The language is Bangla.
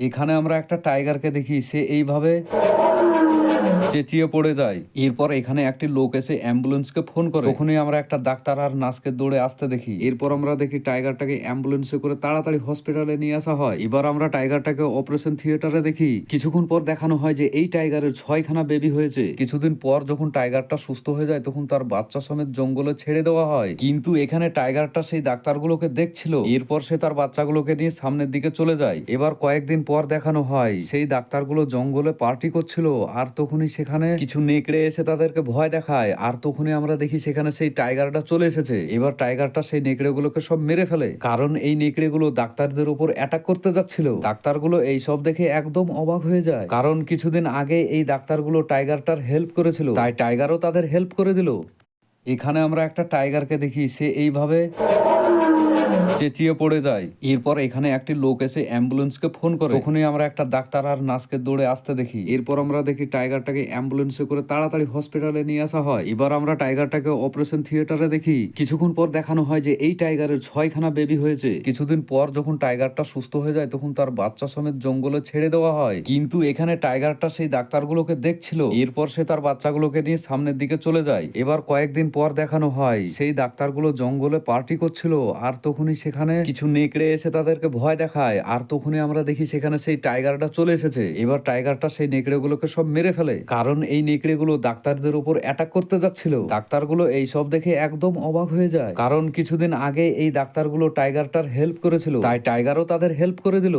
এখানে আমরা একটা টাইগারকে দেখি, সে এইভাবে চেঁচিয়ে পড়ে যায়। এরপর এখানে একটি লোক এসে অ্যাম্বুলেন্সকে ফোন করে। তখনই আমরা একটা ডাক্তার আর নার্সকে দৌড়ে আসতে দেখি। এরপর আমরা দেখি টাইগারটাকে অ্যাম্বুলেন্সে করে তাড়াতাড়ি হসপিটালে নিয়ে আসা হয়। এবার আমরা টাইগারটাকে অপারেশন থিয়েটারে দেখি। কিছুক্ষণ পর দেখানো হয় যে এই টাইগারের 6খানা বেবি হয়েছে। কিছুদিন পর যখন টাইগারটা সুস্থ হয়ে যায় তখন তার বাচ্চা সমেত জঙ্গলে ছেড়ে দেওয়া হয়। কিন্তু এখানে টাইগারটা সেই ডাক্তারগুলোকে দেখছিল। এরপর সে তার বাচ্চাগুলোকে নিয়ে সামনের দিকে চলে যায়। এবার কয়েকদিন পর দেখানো হয় সেই ডাক্তারগুলো জঙ্গলে পার্টি করছিল, আর তখনই সেখানে কিছু নেকড়ে এসে তাদেরকে ভয় দেখায়। আর তখনই আমরা দেখি সেখানে সেই টাইগারটা চলে এসেছে। এবার টাইগারটা সেই নেকড়েগুলোকে সব মেরে ফেলে, কারণ এই নেকড়েগুলো ডাক্তারদের উপর অ্যাটাক করতে যাচ্ছিল। ডাক্তারগুলো এই সব দেখে একদম অবাক হয়ে যায়, কারণ কিছুদিন আগে এই ডাক্তারগুলো টাইগারটার হেল্প করেছিল, তাই টাইগারও তাদের হেল্প করে দিল। এখানে আমরা একটা টাইগারকে দেখি, সে এইভাবে চেঁচিয়ে পড়ে যায়। এরপর এখানে একটি লোক এসে অ্যাম্বুলেন্সকে ফোন করে। তখনই আমরা একটা ডাক্তার আর নার্সকে দৌড়ে আসতে দেখি। এরপর আমরা দেখি টাইগারটাকে অ্যাম্বুলেন্সে করে তাড়াতাড়ি হসপিটালে নিয়ে আসা হয়। এবার আমরা টাইগারটাকে অপারেশন থিয়েটারে দেখি। কিছুক্ষণ পর দেখানো হয় যে এই টাইগারের 6খানা বেবি হয়েছে। কিছুদিন পর যখন টাইগারটা সুস্থ হয়ে যায় তখন তার বাচ্চা সমেত জঙ্গলে ছেড়ে দেওয়া হয়। কিন্তু এখানে টাইগারটা সেই ডাক্তারগুলোকে দেখছিল। এরপর সে তার বাচ্চাগুলোকে নিয়ে সামনের দিকে চলে যায়। এবার কয়েকদিন পর দেখানো হয় সেই ডাক্তারগুলো জঙ্গলে পার্টি করছিল, আর তখনই সেখানে কিছু নেকড়ে এসে তাদেরকে ভয় দেখায়। আর তখনই আমরা দেখি সেখানে সেই টাইগারটা চলে এসেছে। এবার টাইগারটা সেই নেকড়েগুলোকে সব মেরে ফেলে, কারণ এই নেকড়েগুলো ডাক্তারদের উপর অ্যাটাক করতে যাচ্ছিল। ডাক্তারগুলো এই সব দেখে একদম অবাক হয়ে যায়, কারণ কিছুদিন আগে এই ডাক্তারগুলো টাইগারটার হেল্প করেছিল, তাই টাইগারও তাদের হেল্প করে দিল।